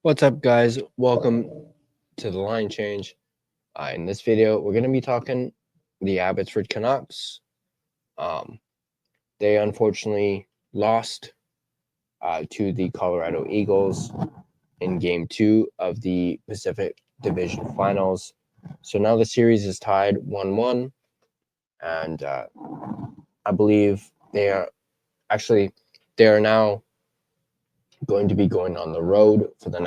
What's up, guys? Welcome to the line change. In this video, we're going to be talking the Abbotsford Canucks. Um, they unfortunately lost to the Colorado Eagles in Game 2 of the Pacific Division Finals. So now the series is tied 1-1, and I believe they are now going to be going on the road for the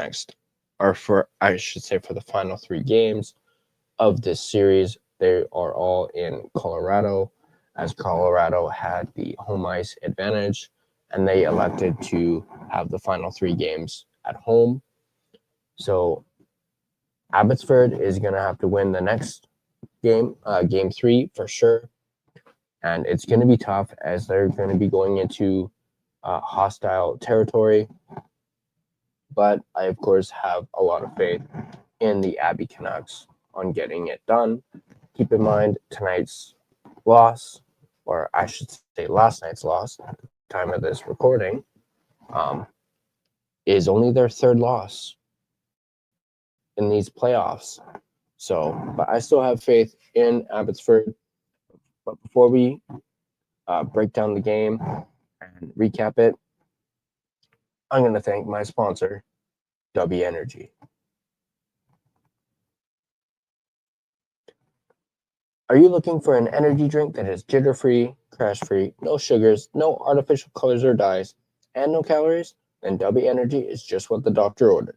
final 3 games of this series. They are all in Colorado, as Colorado had the home ice advantage, and they elected to have the final 3 games at home. So Abbotsford is going to have to win the next game, Game 3 for sure, and it's going to be tough as they're going to be going into hostile territory. But I, of course, have a lot of faith in the Abby Canucks on getting it done. Keep in mind tonight's loss, or I should say last night's loss, at the time of this recording, is only their third loss in these playoffs. But I still have faith in Abbotsford. But before we break down the game and recap it, I'm going to thank my sponsor, W Energy. Are you looking for an energy drink that is jitter-free, crash-free, no sugars, no artificial colors or dyes, and no calories? Then W Energy is just what the doctor ordered.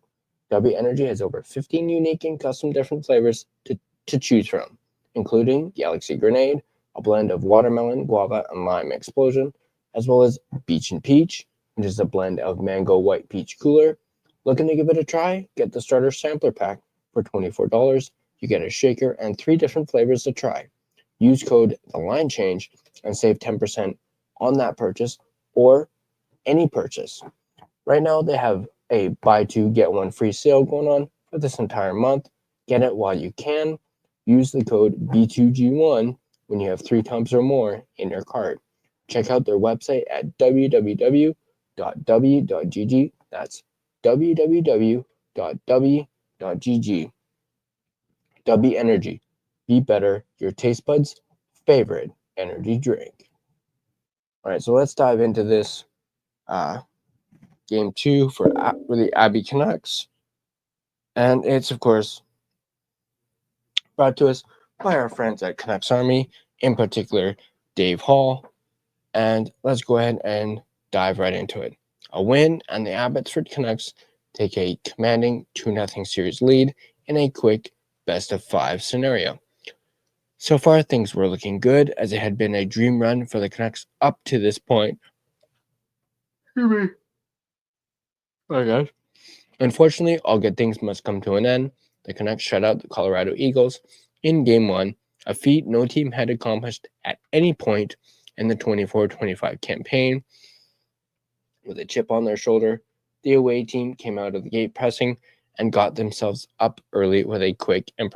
W Energy has over 15 unique and custom different flavors to choose from, including Galaxy Grenade, a blend of watermelon, guava, and lime explosion, as well as Beach and Peach, which is a blend of mango white peach cooler. Looking to give it a try? Get the starter sampler pack for $24. You get a shaker and 3 different flavors to try. Use code THELINECHANGE and save 10% on that purchase or any purchase. Right now, they have a buy 2, get 1 free sale going on for this entire month. Get it while you can. Use the code B2G1 when you have 3 tubs or more in your cart. Check out their website at www.w.gg. That's www.w.gg. W Energy. Be better, your taste buds' favorite energy drink. All right, so let's dive into this Game 2 for the Abby Canucks. And it's, of course, brought to us by our friends at Canucks Army, in particular, Dave Hall. And let's go ahead and dive right into it. A win, and the Abbotsford Canucks take a commanding 2-0 series lead in a quick best-of-5 scenario. So far, things were looking good, as it had been a dream run for the Canucks up to this point. Sorry, guys. Unfortunately, all good things must come to an end. The Canucks shut out the Colorado Eagles in Game 1, a feat no team had accomplished at any point in the 24-25 campaign. With a chip on their shoulder, the away team came out of the gate pressing and got themselves up early with a quick and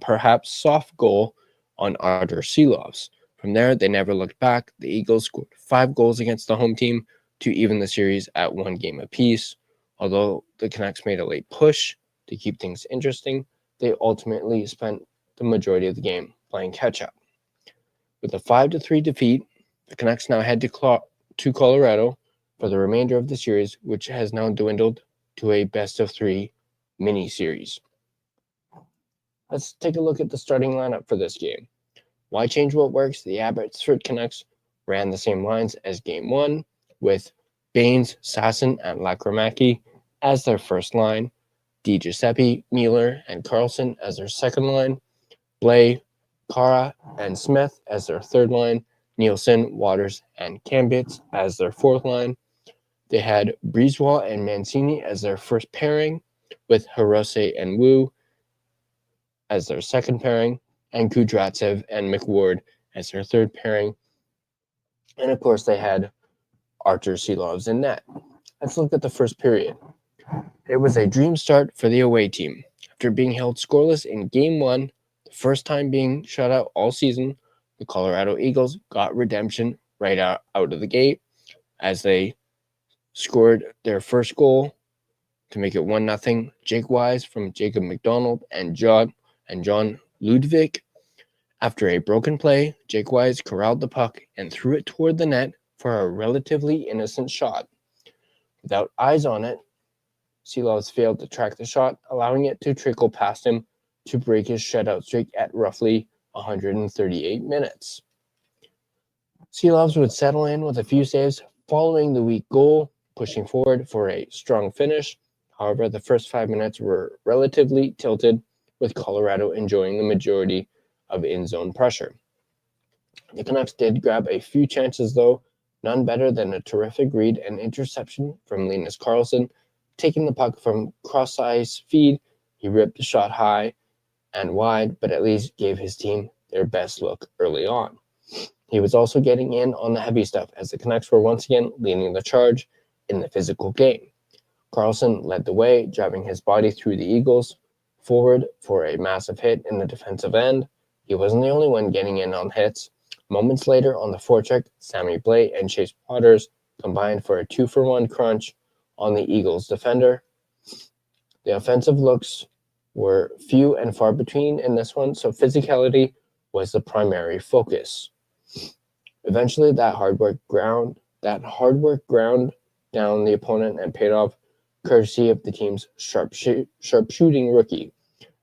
perhaps soft goal on Artur Silovs. From there, they never looked back. The Eagles scored 5 goals against the home team to even the series at 1 game apiece. Although the Canucks made a late push to keep things interesting, they ultimately spent the majority of the game playing catch-up. With a 5-3 defeat, the Canucks now head to Colorado for the remainder of the series, which has now dwindled to a best-of-3 mini-series. Let's take a look at the starting lineup for this game. Why change what works? The Abbotsford Canucks ran the same lines as Game 1, with Baines, Sasson, and Lacramaki as their first line, DiGiuseppe, Mueller, and Carlson as their second line, Blais, Kara, and Smith as their third line, Nielsen, Waters, and Kambitz as their fourth line. They had Brisebois and Mancini as their first pairing, with Hirose and Wu as their second pairing, and Kudratsev and McWard as their third pairing. And of course, they had Artur Silovs in net. Let's look at the first period. It was a dream start for the away team. After being held scoreless in Game 1, the first time being shut out all season, the Colorado Eagles got redemption right out of the gate as they scored their first goal to make it 1-0. Jake Wise from Jacob McDonald and John Ludwig. After a broken play, Jake Wise corralled the puck and threw it toward the net for a relatively innocent shot. Without eyes on it, Seelovs failed to track the shot, allowing it to trickle past him to break his shutout streak at roughly 138 minutes. Seelovs would settle in with a few saves following the weak goal, pushing forward for a strong finish. However, the first 5 minutes were relatively tilted, with Colorado enjoying the majority of in-zone pressure. The Canucks did grab a few chances, though, none better than a terrific read and interception from Linus Karlsson. Taking the puck from cross-ice feed, he ripped the shot high and wide, but at least gave his team their best look early on. He was also getting in on the heavy stuff, as the Canucks were once again leading the charge in the physical game. Karlsson led the way, driving his body through the Eagles forward for a massive hit in the defensive end. He wasn't the only one getting in on hits. Moments later on the forecheck, Sammy Blais and Chase Waters combined for a 2-for-1 crunch on the Eagles defender. The offensive looks were few and far between in this one, so physicality was the primary focus. Eventually, that hard work ground down the opponent and paid off, courtesy of the team's sharpshooting rookie.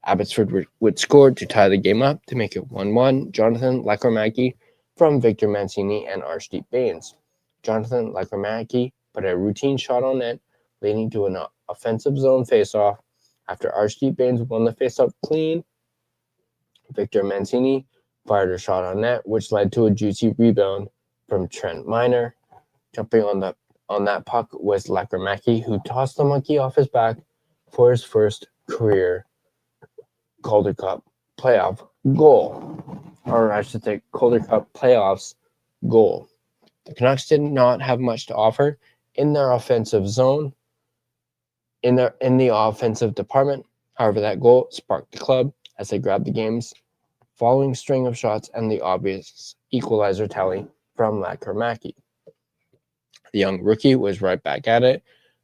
Abbotsford would score to tie the game up to make it 1-1. Jonathan Lekkerimäki from Victor Mancini and Arshdeep Bains. Jonathan Lekkerimäki put a routine shot on net, leading to an offensive zone faceoff. After Arshdeep Bains won the faceoff clean, Victor Mancini fired a shot on net, which led to a juicy rebound from Trent Miner. Jumping on that puck was Lekkerimäki, who tossed the monkey off his back for his first career Calder Cup playoff goal. Or I should say Calder Cup playoffs goal. The Canucks did not have much to offer in their offensive zone, in the offensive department. However, that goal sparked the club as they grabbed the game's following string of shots and the obvious equalizer tally from Lekkerimäki. The young rookie was right back at it,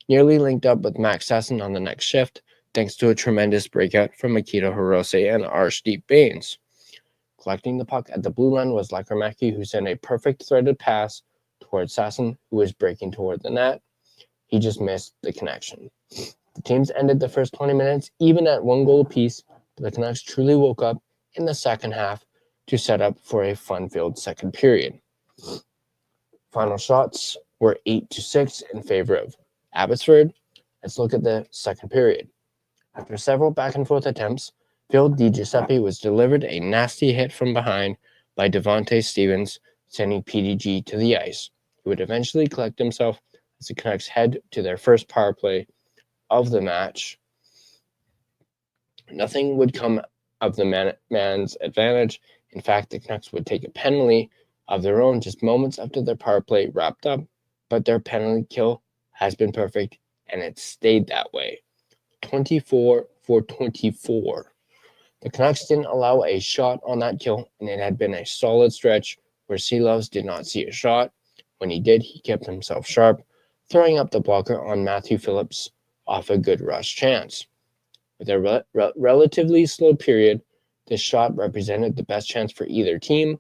nearly linked up with Max Sasson on the next shift, thanks to a tremendous breakout from Akito Hirose and Arshdeep Bains. Collecting the puck at the blue line was Lekkerimäki, who sent a perfect threaded pass towards Sasson, who was breaking toward the net. He just missed the connection. The teams ended the first 20 minutes even at 1 goal apiece, but the Canucks truly woke up in the second half to set up for a fun-filled second period. Final shots were 8-6 in favor of Abbotsford. Let's look at the second period. After several back-and-forth attempts, Phil DiGiuseppe was delivered a nasty hit from behind by Devontae Stevens, sending PDG to the ice. He would eventually collect himself as the Canucks head to their first power play of the match. Nothing would come of the man's advantage. In fact, the Canucks would take a penalty of their own just moments after their power play wrapped up, but their penalty kill has been perfect, and it stayed that way. 24-for-24. The Canucks didn't allow a shot on that kill, and it had been a solid stretch where Seelovs did not see a shot. When he did, he kept himself sharp, throwing up the blocker on Matthew Phillips off a good rush chance. With a relatively slow period, this shot represented the best chance for either team.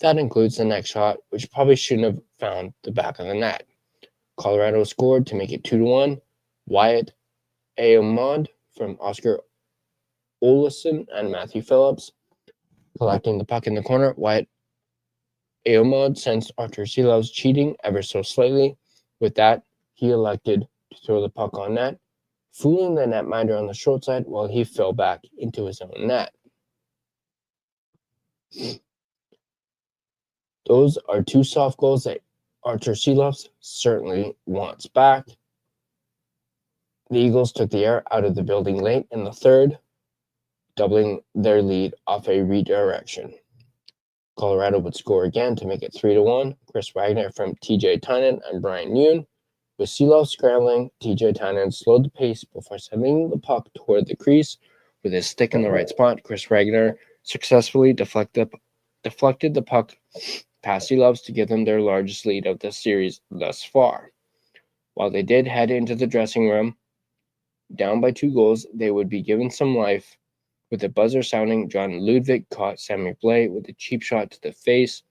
That includes the next shot, which probably shouldn't have found the back of the net. Colorado scored to make it 2-1. Wyatt Aomod from Oscar Olsson and Matthew Phillips. Collecting the puck in the corner, Wyatt Aomod sensed Artur Seelovs cheating ever so slightly. With that, he elected to throw the puck on net, fooling the netminder on the short side while he fell back into his own net. Those are two soft goals that Artur Seelovs certainly wants back. The Eagles took the air out of the building late in the third, doubling their lead off a redirection. Colorado would score again to make it 3-1. Chris Wagner from TJ Tynan and Brian Yoon. With Seelovs scrambling, TJ Tynan slowed the pace before sending the puck toward the crease. With his stick in the right spot, Chris Wagner successfully deflected the puck past Seelovs to give them their largest lead of the series thus far. While they did head into the dressing room, Down by 2 goals, they would be given some life. With the buzzer sounding, John Ludwig caught Sammy Blais with a cheap shot to the face.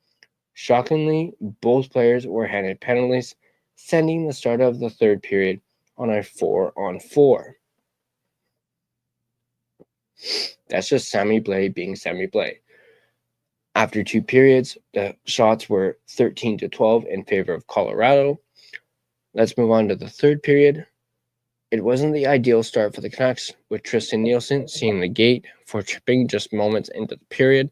Shockingly, both players were handed penalties, sending the start of the third period on a 4-on-4. That's just Sammy Blais being Sammy Blais. After 2 periods, the shots were 13-12 in favor of Colorado. Let's move on to the third period. It wasn't the ideal start for the Canucks, with Tristan Nielsen seeing the gate for tripping just moments into the period.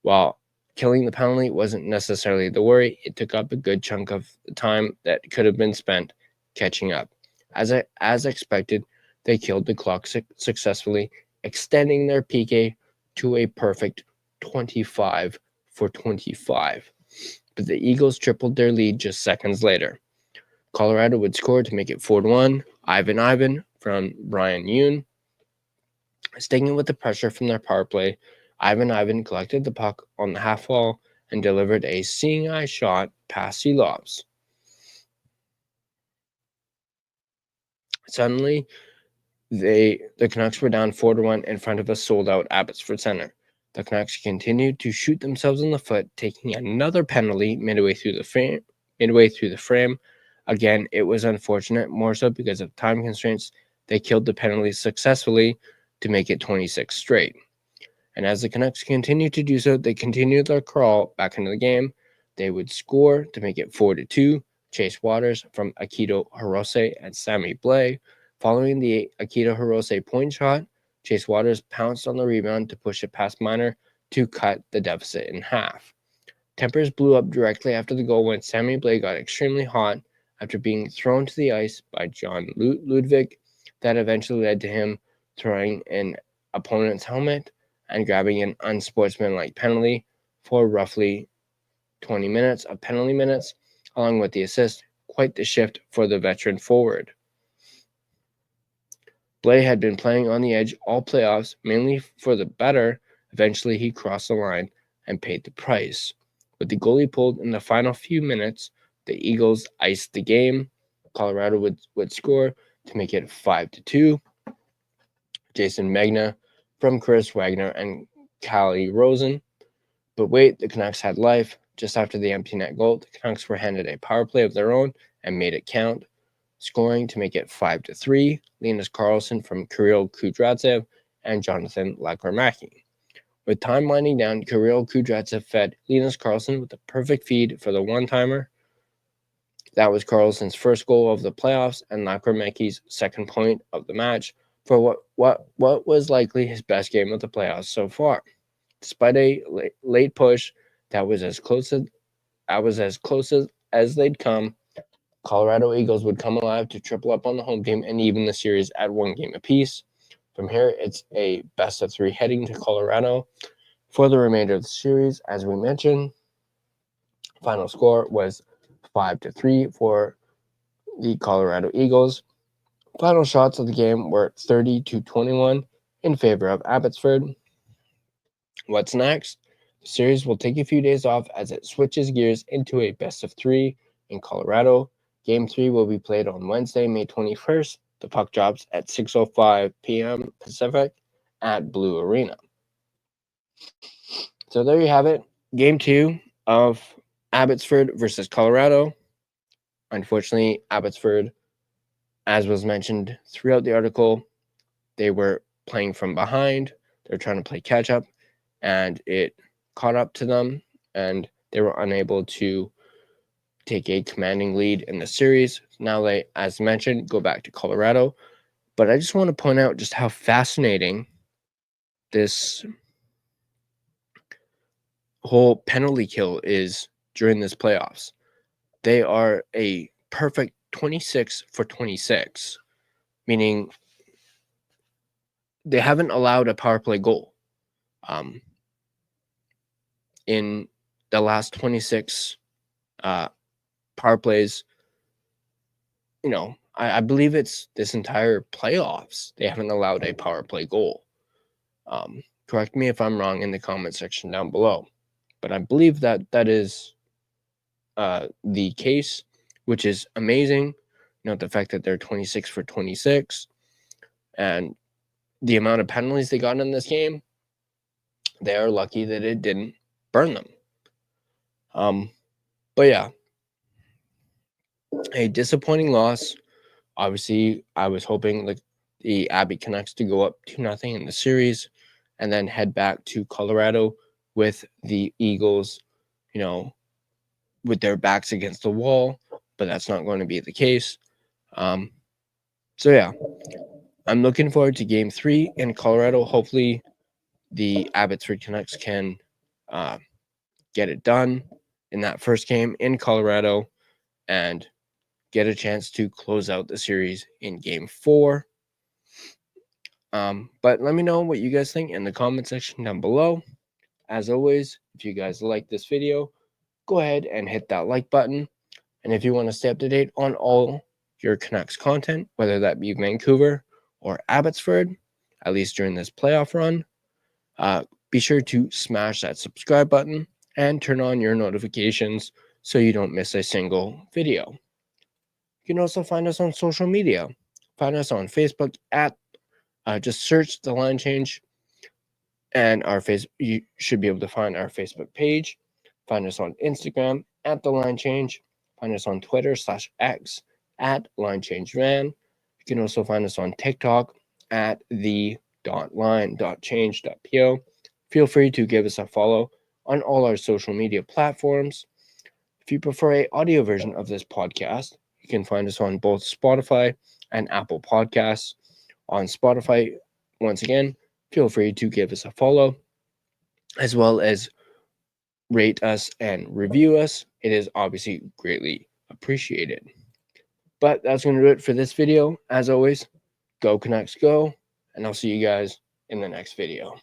While killing the penalty wasn't necessarily the worry, it took up a good chunk of the time that could have been spent catching up. As expected, they killed the clock successfully, extending their PK to a perfect 25-for-25. But the Eagles tripled their lead just seconds later. Colorado would score to make it 4-1. Ivan from Brian Yoon. Sticking with the pressure from their power play, Ivan collected the puck on the half wall and delivered a seeing eye shot past Lobs. Suddenly, the Canucks were down 4-1 in front of a sold-out Abbotsford Center. The Canucks continued to shoot themselves in the foot, taking another penalty midway through the frame. Again, it was unfortunate, more so because of time constraints. They killed the penalty successfully to make it 26 straight. And as the Canucks continued to do so, they continued their crawl back into the game. They would score to make it 4-2. Chase Waters from Akito Hirose and Sammy Blais. Following the Akito Hirose point shot, Chase Waters pounced on the rebound to push it past Miner to cut the deficit in half. Tempers blew up directly after the goal when Sammy Blais got extremely hot after being thrown to the ice by John Ludwig. That eventually led to him throwing an opponent's helmet and grabbing an unsportsmanlike penalty for roughly 20 minutes of penalty minutes, along with the assist. Quite the shift for the veteran forward. Blais had been playing on the edge all playoffs, mainly for the better. Eventually, he crossed the line and paid the price. With the goalie pulled in the final few minutes, the Eagles iced the game. Colorado would score to make it 5-2. Jason Megna from Chris Wagner and Callie Rosen. But wait, the Canucks had life. Just after the empty net goal, the Canucks were handed a power play of their own and made it count, scoring to make it 5-3. Linus Karlsson from Kirill Kudryavtsev and Jonathan Lakromaki. With time winding down, Kirill Kudryavtsev fed Linus Karlsson with a perfect feed for the one-timer. That was Karlsson's first goal of the playoffs and Lakromaki's second point of the match for what was likely his best game of the playoffs so far. Despite a late push that was as close as they'd come, Colorado Eagles would come alive to triple up on the home team and even the series at 1 game apiece. From here, it's a best of 3 heading to Colorado for the remainder of the series. As we mentioned, final score was 5-3 for the Colorado Eagles. Final shots of the game were 30-21 in favor of Abbotsford. What's next? The series will take a few days off as it switches gears into a best of 3 in Colorado. Game 3 will be played on Wednesday, May 21st. The puck drops at 6:05 p.m. Pacific at Blue Arena. So there you have it. Game 2 of Abbotsford versus Colorado. Unfortunately, Abbotsford, as was mentioned throughout the article, they were playing from behind. They're trying to play catch up, and it caught up to them, and they were unable to take a commanding lead in the series. Now they, as mentioned, go back to Colorado. But I just want to point out just how fascinating this whole penalty kill is during this playoffs. They are a perfect 26-for-26, meaning they haven't allowed a power play goal in the last 26 power plays. You know, I believe it's this entire playoffs they haven't allowed a power play goal. Correct me if I'm wrong in the comment section down below, but I believe that is the case, which is amazing. You know, the fact that they're 26-for-26. And the amount of penalties they got in this game, they are lucky that it didn't burn them. But yeah, a disappointing loss. Obviously, I was hoping like the Abbey Canucks to go up 2-0 in the series and then head back to Colorado with the Eagles, with their backs against the wall, but that's not going to be the case. So yeah, I'm looking forward to Game 3 in Colorado. Hopefully, the Abbotsford Canucks can get it done in that first game in Colorado and get a chance to close out the series in Game 4. But let me know what you guys think in the comment section down below. As always, if you guys like this video, go ahead and hit that like button. And if you want to stay up to date on all your Canucks content, whether that be Vancouver or Abbotsford, at least during this playoff run, be sure to smash that subscribe button and turn on your notifications so you don't miss a single video. You can also find us on social media. Find us on Facebook at just search The Line Change, and you should be able to find our Facebook page. Find us on Instagram at The Line Change. Find us on Twitter /X at LineChangeVan. You can also find us on TikTok at the.line.change.po. Feel free to give us a follow on all our social media platforms. If you prefer an audio version of this podcast, you can find us on both Spotify and Apple Podcasts. On Spotify, once again, feel free to give us a follow, as well as rate us and review us. It is obviously greatly appreciated. But that's going to do it for this video. As always, go Canucks go, and I'll see you guys in the next video.